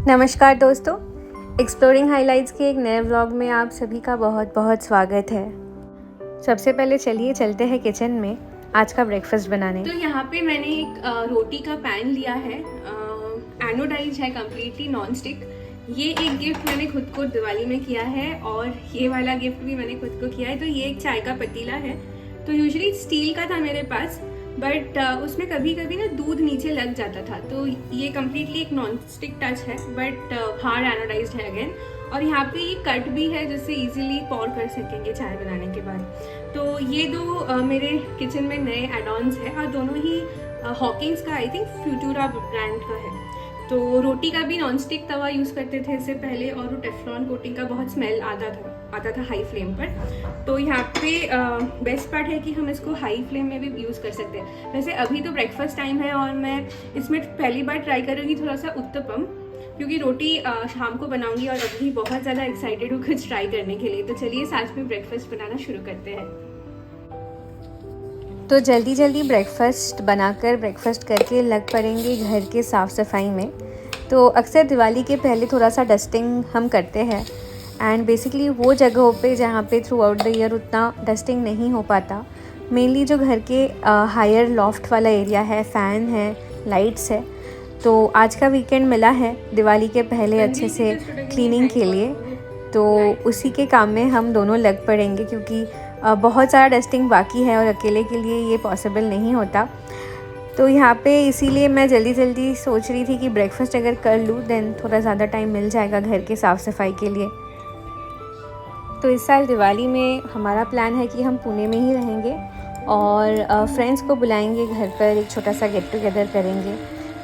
नमस्कार दोस्तों, exploring highlights के एक नए व्लॉग में आप सभी का बहुत बहुत स्वागत है। सबसे पहले चलिए चलते हैं किचन में आज का ब्रेकफास्ट बनाने। तो यहाँ पे मैंने एक रोटी का पैन लिया है, एनोडाइज है, कम्प्लीटली नॉन स्टिक। ये एक गिफ्ट मैंने खुद को दिवाली में किया है और ये वाला गिफ्ट भी मैंने खुद को किया है। तो ये एक चाय का पतीला है। तो यूजुअली स्टील का था मेरे पास, बट उसमें कभी कभी ना दूध नीचे लग जाता था। तो ये कम्प्लीटली एक नॉन स्टिक टच है, बट बाहर एनोडाइज्ड है अगेन। और यहाँ पे ये कट भी है जिससे इजीली पॉर कर सकेंगे चाय बनाने के बाद। तो ये दो मेरे किचन में नए एड-ऑन्स है और दोनों ही हॉकिंग्स का, आई थिंक फ्यूटूरा ब्रांड का है। तो रोटी का भी नॉन स्टिक तवा यूज़ करते थे इससे पहले, और वो टेफ्लॉन कोटिंग का बहुत स्मेल आता था हाई फ्लेम पर। तो यहाँ पे बेस्ट पार्ट है कि हम इसको हाई फ्लेम में भी यूज़ कर सकते हैं। वैसे अभी तो ब्रेकफास्ट टाइम है और मैं इसमें पहली बार ट्राई करूँगी थोड़ा सा उत्तपम, क्योंकि रोटी शाम को बनाऊंगी और अभी बहुत ज़्यादा एक्साइटेड हूँ कुछ ट्राई करने के लिए। तो चलिए साथ में ब्रेकफास्ट बनाना शुरू करते हैं। तो जल्दी जल्दी ब्रेकफास्ट बनाकर ब्रेकफास्ट करके लग पड़ेंगे घर के साफ़ सफाई में। तो अक्सर दिवाली के पहले थोड़ा सा डस्टिंग हम करते हैं, एंड बेसिकली वो जगहों पे जहाँ पे थ्रू आउट द ईयर उतना डस्टिंग नहीं हो पाता, मेनली जो घर के हायर लॉफ्ट वाला एरिया है, फ़ैन है, लाइट्स है। तो आज का वीकेंड मिला है दिवाली के पहले अच्छे से क्लीनिंग के लिए, तो उसी के काम में हम दोनों लग पड़ेंगे, क्योंकि बहुत सारा डस्टिंग बाकी है और अकेले के लिए ये पॉसिबल नहीं होता। तो यहाँ पे इसीलिए मैं जल्दी जल्दी सोच रही थी कि ब्रेकफास्ट अगर कर लूँ देन थोड़ा ज़्यादा टाइम मिल जाएगा घर के साफ़ सफाई के लिए। तो इस साल दिवाली में हमारा प्लान है कि हम पुणे में ही रहेंगे और फ्रेंड्स को बुलाएंगे घर पर, एक छोटा सा गेट टुगेदर करेंगे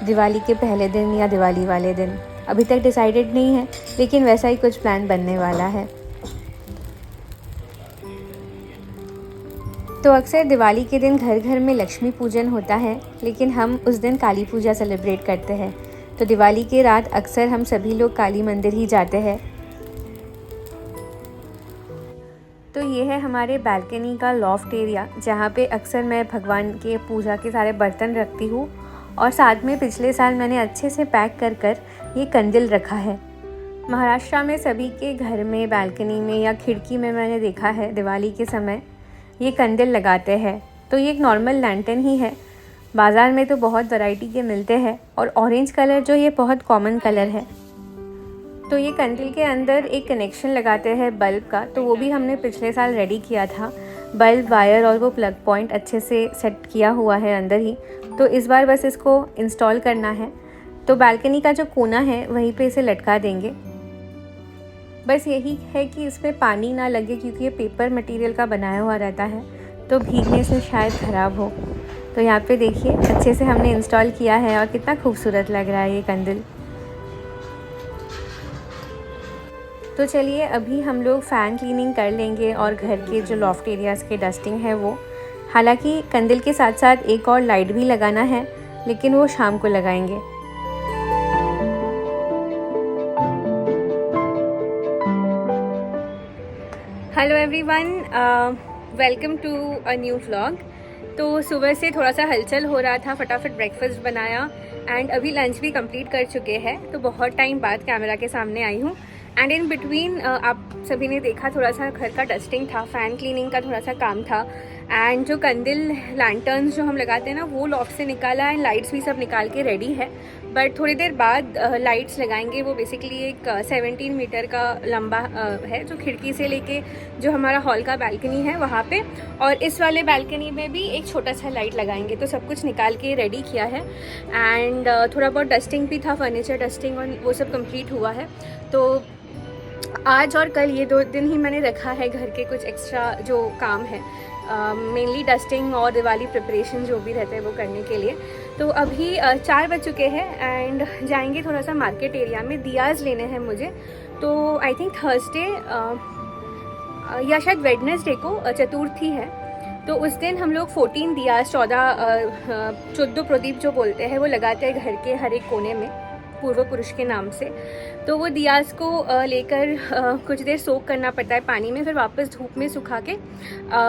दिवाली के पहले दिन या दिवाली वाले दिन। अभी तक डिसाइडेड नहीं है, लेकिन वैसा ही कुछ प्लान बनने वाला है। तो अक्सर दिवाली के दिन घर घर में लक्ष्मी पूजन होता है, लेकिन हम उस दिन काली पूजा सेलिब्रेट करते हैं। तो दिवाली के रात अक्सर हम सभी लोग काली मंदिर ही जाते हैं। तो ये है हमारे बालकनी का लॉफ्ट एरिया, जहाँ पे अक्सर मैं भगवान के पूजा के सारे बर्तन रखती हूँ, और साथ में पिछले साल मैंने अच्छे से पैक कर ये कंदिल रखा है। महाराष्ट्र में सभी के घर में बालकनी में या खिड़की में मैंने देखा है दिवाली के समय ये कंदिल लगाते हैं। तो ये एक नॉर्मल लैंटर्न ही है, बाज़ार में तो बहुत वैरायटी के मिलते हैं, और ऑरेंज कलर जो ये बहुत कॉमन कलर है। तो ये कंदिल के अंदर एक कनेक्शन लगाते हैं बल्ब का, तो वो भी हमने पिछले साल रेडी किया था। बल्ब, वायर और वो प्लग पॉइंट अच्छे से सेट किया हुआ है अंदर ही। तो इस बार बस इसको इंस्टॉल करना है। तो बालकनी का जो कोना है वहीं पे इसे लटका देंगे। बस यही है कि इसमें पानी ना लगे, क्योंकि ये पेपर मटेरियल का बनाया हुआ रहता है, तो भीगने से शायद ख़राब हो। तो यहाँ पे देखिए अच्छे से हमने इंस्टॉल किया है और कितना खूबसूरत लग रहा है ये कंदिल। तो चलिए अभी हम लोग फ़ैन क्लीनिंग कर लेंगे और घर के जो लॉफ्ट एरियाज़ के डस्टिंग है वो। हालांकि कंदिल के साथ साथ एक और लाइट भी लगाना है, लेकिन वो शाम को लगाएंगे। Hello everyone, welcome to a new vlog. तो सुबह से थोड़ा सा हलचल हो रहा था, फटाफट ब्रेकफास्ट बनाया एंड अभी लंच भी कंप्लीट कर चुके हैं। तो बहुत टाइम बाद कैमरा के सामने आई हूँ, एंड इन बिटवीन आप सभी ने देखा थोड़ा सा घर का डस्टिंग था, फ़ैन क्लीनिंग का थोड़ा सा काम था, एंड जो कंदिल लैंटर्न्स जो हम लगाते हैं ना वो लॉफ्ट से निकाला, एंड लाइट्स भी सब निकाल के रेडी है। बट थोड़ी देर बाद लाइट्स लगाएंगे। वो बेसिकली एक 17 मीटर का लंबा है, जो खिड़की से लेके जो हमारा हॉल का बालकनी है वहाँ पे, और इस वाले बालकनी में भी एक छोटा सा लाइट लगाएंगे। तो सब कुछ निकाल के रेडी किया है, एंड थोड़ा बहुत डस्टिंग भी था, फर्नीचर डस्टिंग, और वो सब कंप्लीट हुआ है। तो आज और कल ये 2 दिन ही मैंने रखा है घर के कुछ एक्स्ट्रा जो काम है, मेनली डस्टिंग और दिवाली प्रिपरेशन जो भी रहता है वो करने के लिए। तो अभी 4 बज चुके हैं एंड जाएंगे थोड़ा सा मार्केट एरिया में, दियाज लेने हैं मुझे। तो आई थिंक थर्सडे या शायद वेडनेसडे को चतुर्थी है, तो उस दिन हम लोग 14 दियाज 14 प्रदीप जो बोलते हैं वो लगाते हैं घर के हर एक कोने में, पूर्व पुरुष के नाम से। तो वो दियास को लेकर कुछ देर सोक करना पड़ता है पानी में, फिर वापस धूप में सुखा के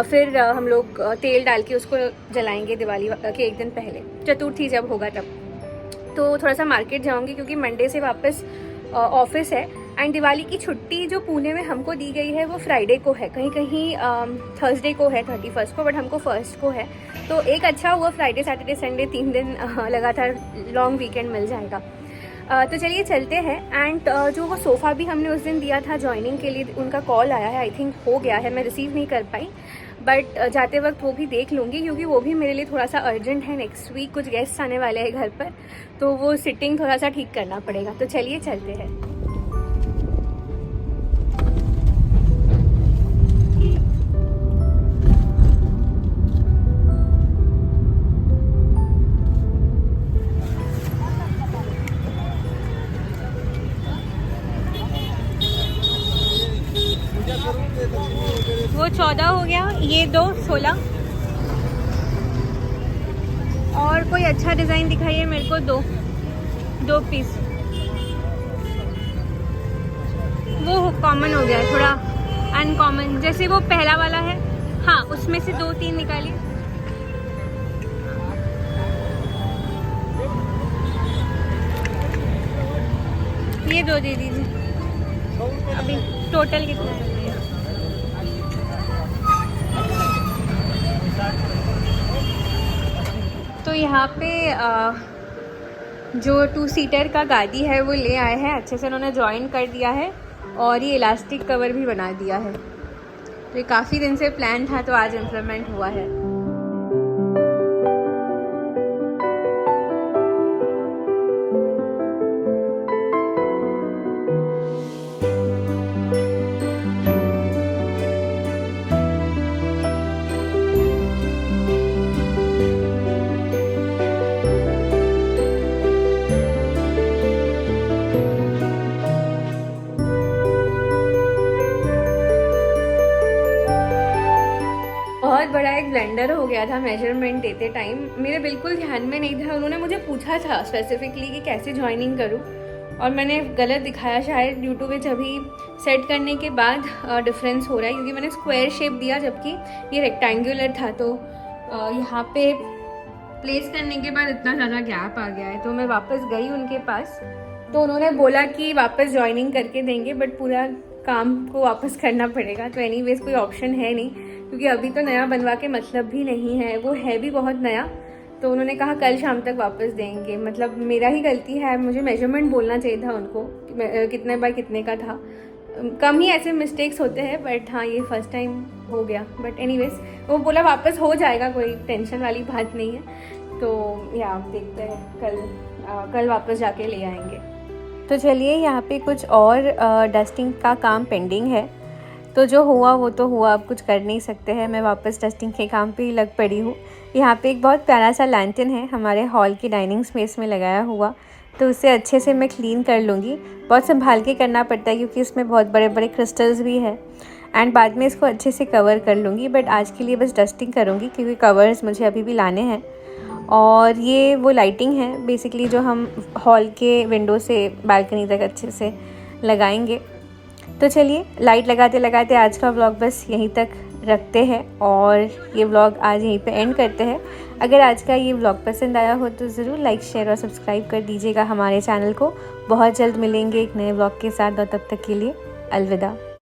फिर हम लोग तेल डाल के उसको जलाएंगे दिवाली के एक दिन पहले, चतुर्थी जब होगा तब। तो थोड़ा सा मार्केट जाऊंगी क्योंकि मंडे से वापस ऑफिस है। एंड दिवाली की छुट्टी जो पुणे में हमको दी गई है वो फ्राइडे को है, कहीं कहीं थर्सडे को है 31 को, बट हमको फर्स्ट को है। तो एक अच्छा हुआ, फ्राइडे सैटरडे संडे 3 दिन लगातार लॉन्ग वीकेंड मिल जाएगा। तो चलिए चलते हैं। एंड जो वो सोफ़ा भी हमने उस दिन दिया था ज्वाइनिंग के लिए, उनका कॉल आया है, आई थिंक हो गया है, मैं रिसीव नहीं कर पाई, बट जाते वक्त वो भी देख लूँगी क्योंकि वो भी मेरे लिए थोड़ा सा अर्जेंट है। नेक्स्ट वीक कुछ गेस्ट आने वाले हैं घर पर, तो वो सिटिंग थोड़ा सा ठीक करना पड़ेगा। तो चलिए चलते हैं। वो 14 हो गया, ये 2 16। और कोई अच्छा डिज़ाइन दिखाइए मेरे को, 2 पीस। वो कॉमन हो गया है, थोड़ा अनकॉमन, जैसे वो पहला वाला है। हाँ, उसमें से 2-3 निकालिए। ये 2 दे दीजिए। अभी टोटल कितना है? तो यहाँ पे जो 2 सीटर का गादी है वो ले आए हैं, अच्छे से उन्होंने जॉइन कर दिया है और ये इलास्टिक कवर भी बना दिया है। तो ये काफ़ी दिन से प्लान था, तो आज इम्प्लीमेंट हुआ है। बहुत बड़ा एक ब्लेंडर हो गया था मेजरमेंट देते टाइम, मेरे बिल्कुल ध्यान में नहीं था। उन्होंने मुझे पूछा था स्पेसिफिकली कि कैसे ज्वाइनिंग करूं, और मैंने गलत दिखाया शायद यूट्यूब में। अभी सेट करने के बाद डिफरेंस हो रहा है, क्योंकि मैंने स्क्वायर शेप दिया जबकि ये रेक्टेंगुलर था। तो यहाँ पे प्लेस करने के बाद इतना ज़्यादा गैप आ गया है। तो मैं वापस गई उनके पास, तो उन्होंने बोला कि वापस ज्वाइनिंग करके देंगे, बट पूरा काम को वापस करना पड़ेगा। तो एनीवेज कोई ऑप्शन है नहीं, क्योंकि अभी तो नया बनवा के मतलब भी नहीं है, वो है भी बहुत नया। तो उन्होंने कहा कल शाम तक वापस देंगे। मतलब मेरा ही गलती है, मुझे मेजरमेंट बोलना चाहिए था उनको, कितने बाय कितने का था। कम ही ऐसे मिस्टेक्स होते हैं, बट हाँ ये फर्स्ट टाइम हो गया। बट एनीवेज वो बोला वापस हो जाएगा, कोई टेंशन वाली बात नहीं है। तो या देखते हैं, कल वापस जाके ले आएंगे। तो चलिए, यहाँ पे कुछ और डस्टिंग का काम पेंडिंग है। तो जो हुआ वो तो हुआ, अब कुछ कर नहीं सकते हैं। मैं वापस डस्टिंग के काम पे ही लग पड़ी हूँ। यहाँ पे एक बहुत प्यारा सा लैंटर्न है हमारे हॉल की डाइनिंग स्पेस में लगाया हुआ, तो उसे अच्छे से मैं क्लीन कर लूँगी। बहुत संभाल के करना पड़ता है क्योंकि इसमें बहुत बड़े बड़े क्रिस्टल्स भी हैं, एंड बाद में इसको अच्छे से कवर कर लूँगी। बट आज के लिए बस डस्टिंग करूँगी क्योंकि कवर्स मुझे अभी भी लाने हैं। और ये वो लाइटिंग है बेसिकली जो हम हॉल के विंडो से बालकनी तक अच्छे से लगाएंगे। तो चलिए, लाइट लगाते लगाते आज का व्लॉग बस यहीं तक रखते हैं और ये व्लॉग आज यहीं पे एंड करते हैं। अगर आज का ये व्लॉग पसंद आया हो तो ज़रूर लाइक, शेयर और सब्सक्राइब कर दीजिएगा हमारे चैनल को। बहुत जल्द मिलेंगे एक नए व्लॉग के साथ, और तब तक के लिए अलविदा।